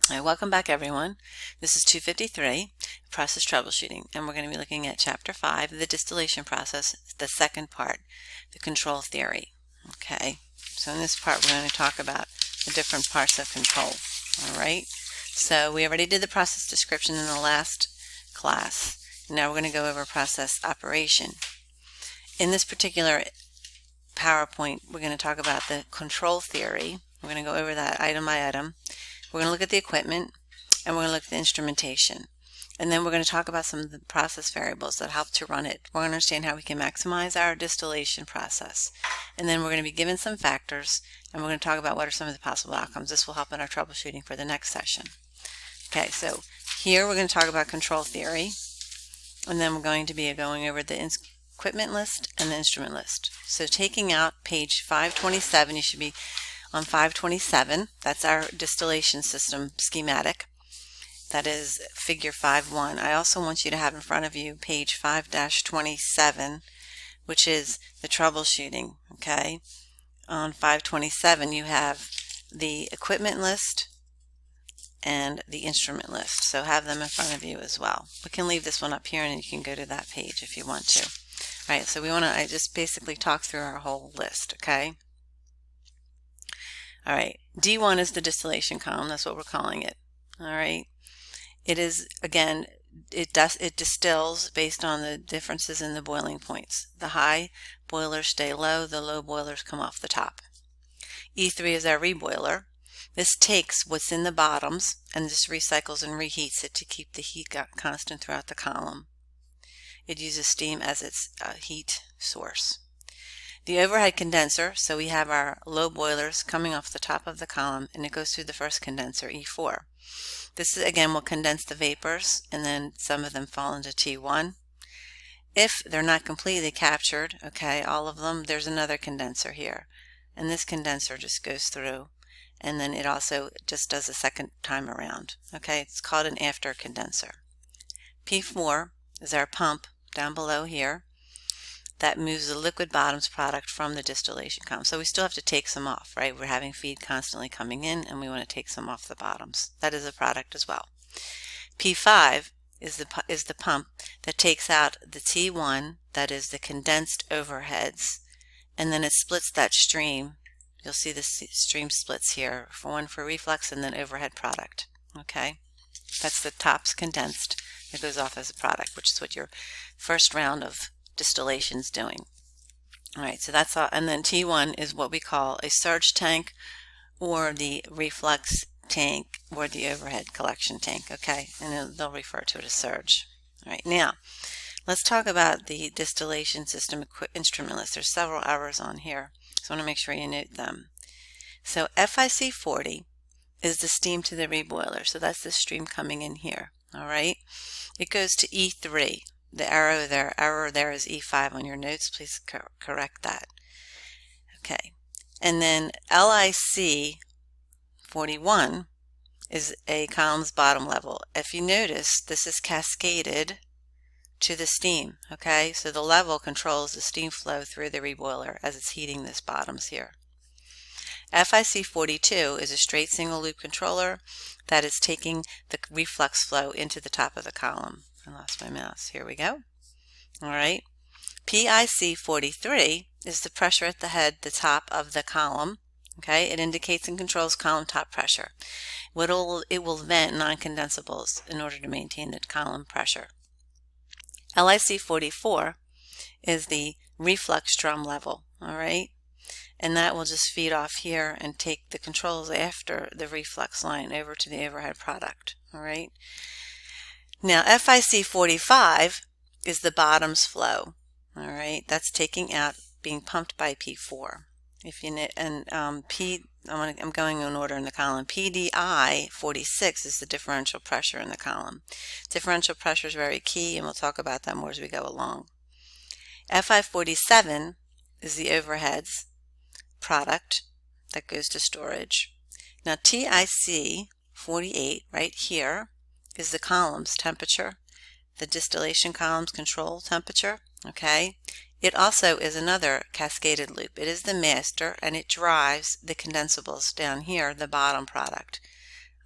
All right, welcome back everyone. This is 253, Process Troubleshooting, and we're going to be looking at Chapter 5, the distillation process, the second part, the control theory. Okay, so in this part we're going to talk about the different parts of control. All right, so we already did the process description in the last class. Now we're going to go over process operation. In this particular PowerPoint, we're going to talk about the control theory. We're going to go over that item by item. We're going to look at the equipment, and we're going to look at the instrumentation. And then we're going to talk about some of the process variables that help to run it. We're going to understand how we can maximize our distillation process. And then we're going to be given some factors, and we're going to talk about what are some of the possible outcomes. This will help in our troubleshooting for the next session. Okay, so here we're going to talk about control theory, and then we're going to be going over the equipment list and the instrument list. So taking out page 527, you should be on 527, that's our distillation system schematic. That is figure 5.1. I also want you to have in front of you page 5-27, which is the troubleshooting. Okay, on 527 you have the equipment list and the instrument list, so have them in front of you as well. We can leave this one up here and you can go to that page if you want to. All right, so I just basically talk through our whole list. Okay. All right, D1 is the distillation column. That's what we're calling it. All right, it is, again, it distills based on the differences in the boiling points. The high boilers stay low, the low boilers come off the top. E3 is our reboiler. This takes what's in the bottoms and just recycles and reheats it to keep the heat constant throughout the column. It uses steam as its heat source. The overhead condenser, so we have our low boilers coming off the top of the column, and it goes through the first condenser, E4. This again will condense the vapors, and then some of them fall into T1. If they're not completely captured, okay, all of them, there's another condenser here, and this condenser just goes through, and then it also just does a second time around. Okay, it's called an after condenser. P4 is our pump down below here. That moves the liquid bottoms product from the distillation column. So we still have to take some off, right? We're having feed constantly coming in, and we want to take some off the bottoms. That is a product as well. P5 is the pump that takes out the T1, that is the condensed overheads, and then it splits that stream. You'll see the stream splits here, one for reflux and then overhead product. Okay, that's the tops condensed. It goes off as a product, which is what your first round of distillation's doing. All right, so that's all. And then T1 is what we call a surge tank, or the reflux tank, or the overhead collection tank. Okay, and they'll refer to it as surge. All right, now let's talk about the distillation system instrument list. There's several errors on here, so I want to make sure you note them. So FIC 40 is the steam to the reboiler, so that's the stream coming in here. All right, it goes to E3. The error there is E5 on your notes. Please correct that. Okay, and then LIC 41 is a column's bottom level. If you notice, this is cascaded to the steam. Okay, so the level controls the steam flow through the reboiler as it's heating this bottoms here. FIC 42 is a straight single loop controller that is taking the reflux flow into the top of the column. I lost my mouse. Here we go. All right. PIC 43 is the pressure at the head, the top of the column. Okay. It indicates and controls column top pressure. It will vent non-condensables in order to maintain the column pressure. LIC 44 is the reflux drum level. All right. And that will just feed off here and take the controls after the reflux line over to the overhead product. All right. Now FIC 45 is the bottoms flow. All right, that's taking out, being pumped by P4. If you and I'm going in order in the column. PDI 46 is the differential pressure in the column. Differential pressure is very key, and we'll talk about that more as we go along. FI 47 is the overheads product that goes to storage. Now TIC 48 right here is the column's temperature, the distillation column's control temperature. Okay, it also is another cascaded loop. It is the master, and it drives the condensables down here, the bottom product.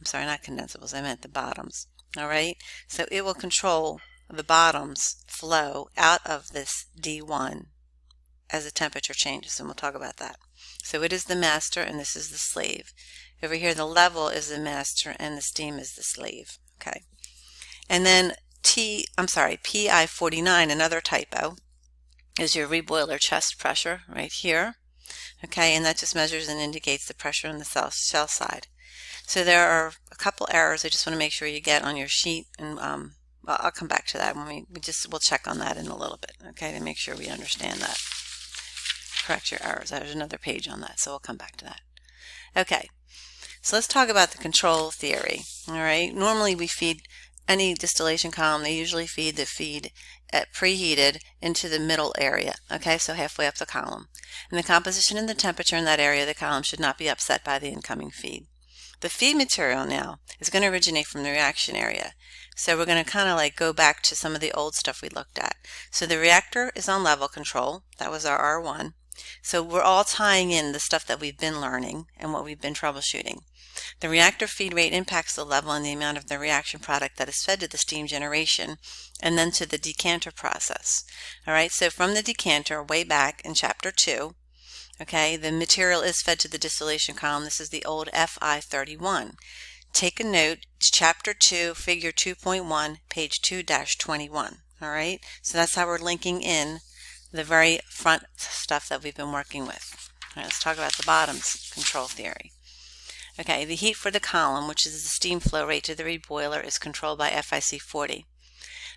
I'm sorry, not condensables, I meant the bottoms. All right, so it will control the bottoms flow out of this D1 as the temperature changes, and we'll talk about that. So it is the master and this is the slave. Over here the level is the master and the steam is the slave. Okay, and then PI 49, another typo, is your reboiler chest pressure right here. Okay, and that just measures and indicates the pressure on the shell side. So there are a couple errors I just want to make sure you get on your sheet, and I'll come back to that when we'll check on that in a little bit, okay, to make sure we understand that. Correct your errors. There's another page on that, so we'll come back to that. Okay, so let's talk about the control theory. All right, normally we feed any distillation column, they usually feed the feed at preheated into the middle area, okay, so halfway up the column. And the composition and the temperature in that area of the column should not be upset by the incoming feed. The feed material now is going to originate from the reaction area. So we're going to kind of like go back to some of the old stuff we looked at. So the reactor is on level control. That was our R1. So we're all tying in the stuff that we've been learning and what we've been troubleshooting. The reactor feed rate impacts the level and the amount of the reaction product that is fed to the steam generation and then to the decanter process. All right, so from the decanter way back in chapter 2, okay, the material is fed to the distillation column. This is the old FI 31. Take a note, chapter 2, figure 2.1, page 2-21. All right, so that's how we're linking in the very front stuff that we've been working with. All right, let's talk about the bottoms control theory. Okay, the heat for the column, which is the steam flow rate to the reboiler, is controlled by FIC 40.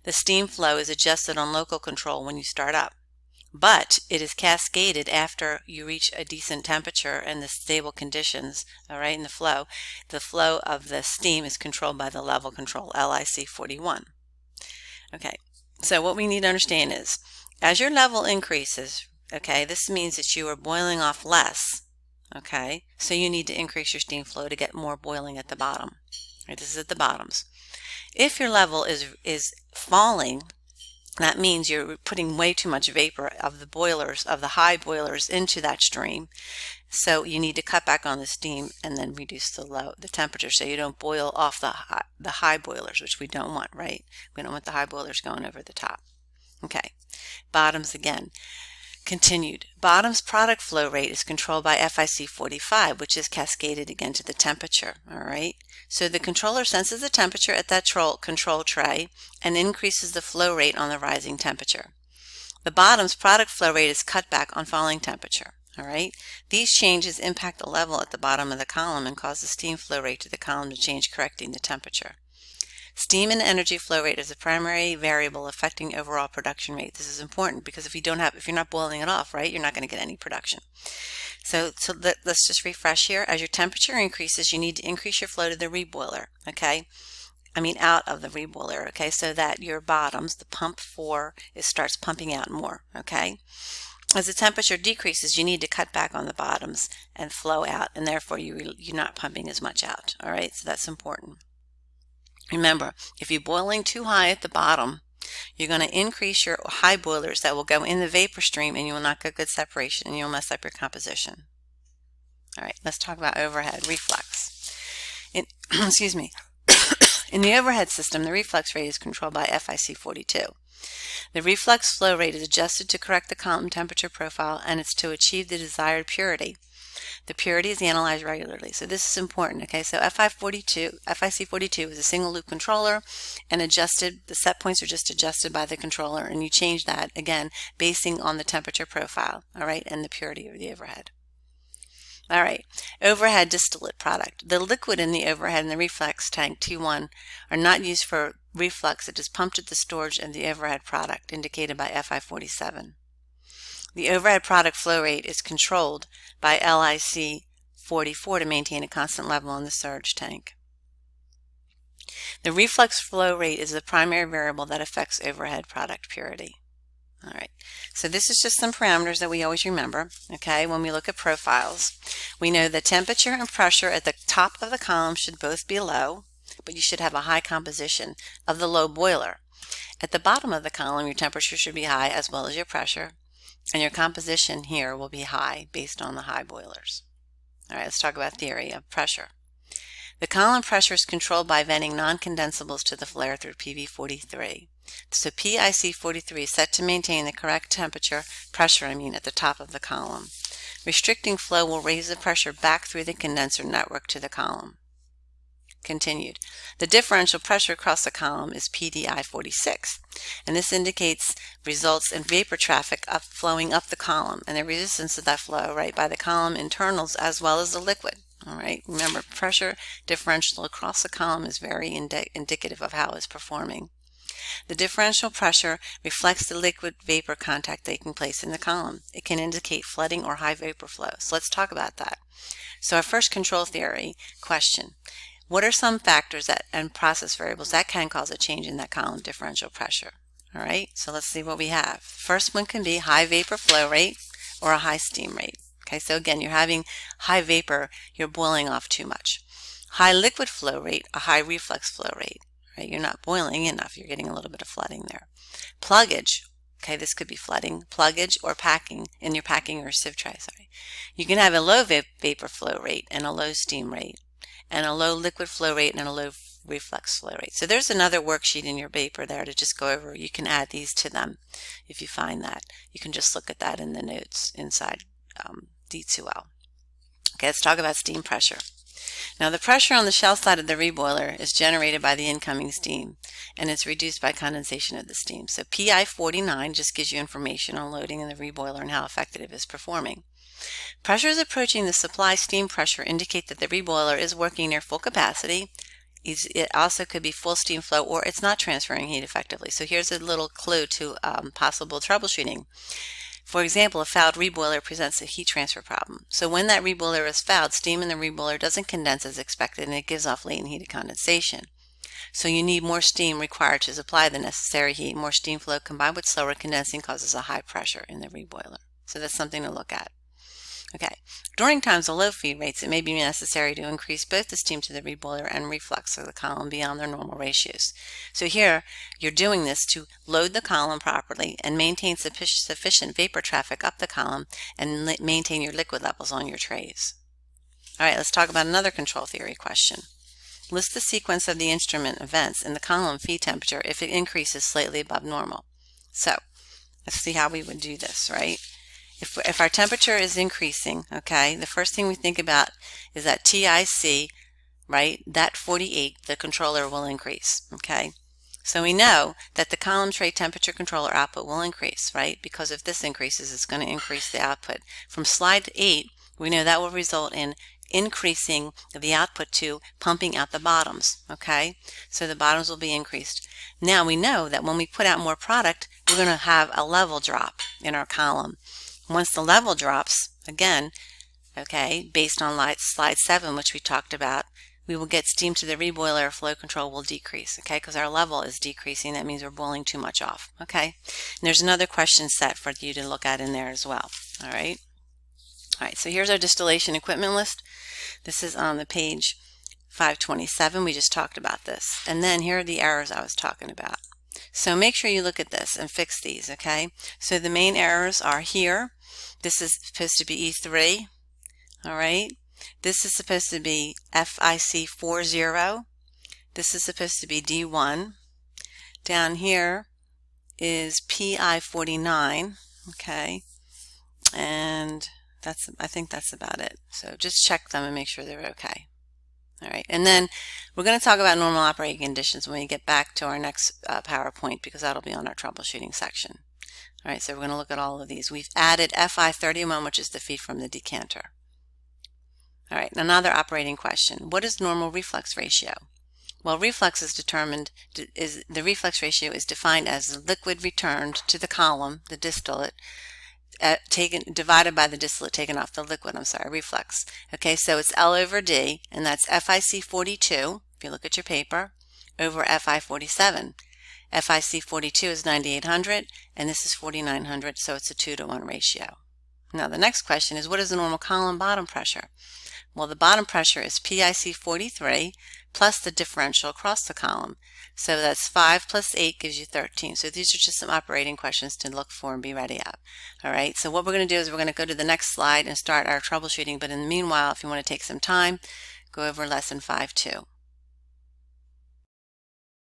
The steam flow is adjusted on local control when you start up, but it is cascaded after you reach a decent temperature and the stable conditions, all right, in the flow. The flow of the steam is controlled by the level control, LIC 41. Okay, so what we need to understand is, as your level increases, okay, this means that you are boiling off less, okay, so you need to increase your steam flow to get more boiling at the bottom. Right, this is at the bottoms. If your level is falling, that means you're putting way too much vapor of the boilers, of the high boilers, into that stream. So you need to cut back on the steam and then reduce the temperature so you don't boil off the high boilers, which we don't want, right? We don't want the high boilers going over the top. Okay, bottoms again. Continued. Bottoms product flow rate is controlled by FIC 45, which is cascaded again to the temperature. All right. So the controller senses the temperature at that control tray and increases the flow rate on the rising temperature. The bottoms product flow rate is cut back on falling temperature. All right. These changes impact the level at the bottom of the column and cause the steam flow rate to the column to change, correcting the temperature. Steam and energy flow rate is the primary variable affecting overall production rate. This is important because if you're not boiling it off, right, you're not going to get any production. So let's just refresh here. As your temperature increases, you need to increase your flow to the reboiler, okay? Out of the reboiler, okay, so that your bottoms, the pump 4, starts pumping out more, okay? As the temperature decreases, you need to cut back on the bottoms and flow out, and therefore you're not pumping as much out, all right? So that's important. Remember, if you're boiling too high at the bottom, you're going to increase your high boilers that will go in the vapor stream and you will not get good separation and you'll mess up your composition. All right, let's talk about overhead reflux. Excuse me. In the overhead system, the reflux rate is controlled by FIC 42. The reflux flow rate is adjusted to correct the column temperature profile and it's to achieve the desired purity. The purity is analyzed regularly. So this is important, okay? So FIC 42 is a single loop controller and adjusted, the set points are just adjusted by the controller and you change that, again, basing on the temperature profile, all right, and the purity of the overhead. All right, overhead distillate product. The liquid in the overhead and the reflux tank T1 are not used for reflux. It is pumped at the storage of the overhead product, indicated by FI 47. The overhead product flow rate is controlled by LIC 44 to maintain a constant level on the surge tank. The reflux flow rate is the primary variable that affects overhead product purity. All right, so this is just some parameters that we always remember, okay, when we look at profiles. We know that temperature and pressure at the top of the column should both be low, but you should have a high composition of the low boiler. At the bottom of the column, your temperature should be high as well as your pressure, and your composition here will be high based on the high boilers. All right, let's talk about theory of pressure. The column pressure is controlled by venting non-condensables to the flare through PV43. So PIC43 is set to maintain the correct pressure at the top of the column. Restricting flow will raise the pressure back through the condenser network to the column. Continued. The differential pressure across the column is PDI46, and this results in vapor traffic flowing up the column and the resistance of that flow by the column internals as well as the liquid. All right. Remember, pressure differential across the column is very indicative of how it's performing. The differential pressure reflects the liquid-vapor contact taking place in the column. It can indicate flooding or high vapor flow. So let's talk about that. So our first control theory question. What are some factors and process variables that can cause a change in that column differential pressure? All right, so let's see what we have. First one can be high vapor flow rate or a high steam rate. Okay, so again, you're having high vapor, you're boiling off too much. High liquid flow rate, a high reflux flow rate. Right, you're not boiling enough, you're getting a little bit of flooding there. Pluggage, okay, this could be flooding, pluggage or packing in your packing or sieve tray, sorry. You can have a low vapor flow rate and a low steam rate, and a low liquid flow rate and a low reflux flow rate. So there's another worksheet in your paper there to just go over. You can add these to them if you find that. You can just look at that in the notes inside D2L. Okay, let's talk about steam pressure. Now the pressure on the shell side of the reboiler is generated by the incoming steam, and it's reduced by condensation of the steam. So PI49 just gives you information on loading in the reboiler and how effective it is performing. Pressures approaching the supply steam pressure indicate that the reboiler is working near full capacity. It also could be full steam flow, or it's not transferring heat effectively. So here's a little clue to possible troubleshooting. For example, a fouled reboiler presents a heat transfer problem. So when that reboiler is fouled, steam in the reboiler doesn't condense as expected, and it gives off latent heat of condensation. So you need more steam required to supply the necessary heat. More steam flow combined with slower condensing causes a high pressure in the reboiler. So that's something to look at. Okay, during times of low feed rates, it may be necessary to increase both the steam to the reboiler and reflux of the column beyond their normal ratios. So here, you're doing this to load the column properly and maintain sufficient vapor traffic up the column and maintain your liquid levels on your trays. All right, let's talk about another control theory question. List the sequence of the instrument events in the column feed temperature if it increases slightly above normal. So, let's see how we would do this, right? If our temperature is increasing, okay, the first thing we think about is that TIC, right, that 48, the controller will increase, okay? So we know that the column tray temperature controller output will increase, right? Because if this increases, it's going to increase the output. From slide 8, we know that will result in increasing the output to pumping out the bottoms, okay? So the bottoms will be increased. Now we know that when we put out more product, we're going to have a level drop in our column. Once the level drops, again, okay, based on slide 7, which we talked about, we will get steam to the reboiler, flow control will decrease, okay, because our level is decreasing. That means we're boiling too much off, okay? And there's another question set for you to look at in there as well, all right? All right, so here's our distillation equipment list. This is on the page 527. We just talked about this. And then here are the errors I was talking about. So make sure you look at this and fix these, okay? So the main errors are here. This is supposed to be E3, all right? This is supposed to be FIC40. This is supposed to be D1. Down here is PI49, okay? And I think that's about it. So just check them and make sure they're okay. All right, and then we're going to talk about normal operating conditions when we get back to our next PowerPoint, because that'll be on our troubleshooting section. All right, so we're going to look at all of these. We've added FI31, which is the feed from the decanter. All right, another operating question. What is normal reflux ratio? Well, reflux is the reflux ratio is defined as the liquid returned to the column, the distillate, divided by the distillate taken off the liquid, reflux. Okay, so it's L over D, and that's FIC42, if you look at your paper, over FI47. FIC42 is 9800, and this is 4900, so it's a 2-to-1 ratio. Now the next question is, what is the normal column bottom pressure? Well, the bottom pressure is PIC43 plus the differential across the column. So that's 5 plus 8 gives you 13. So these are just some operating questions to look for and be ready at. All right, so what we're going to do is we're going to go to the next slide and start our troubleshooting. But in the meanwhile, if you want to take some time, go over lesson 5 too.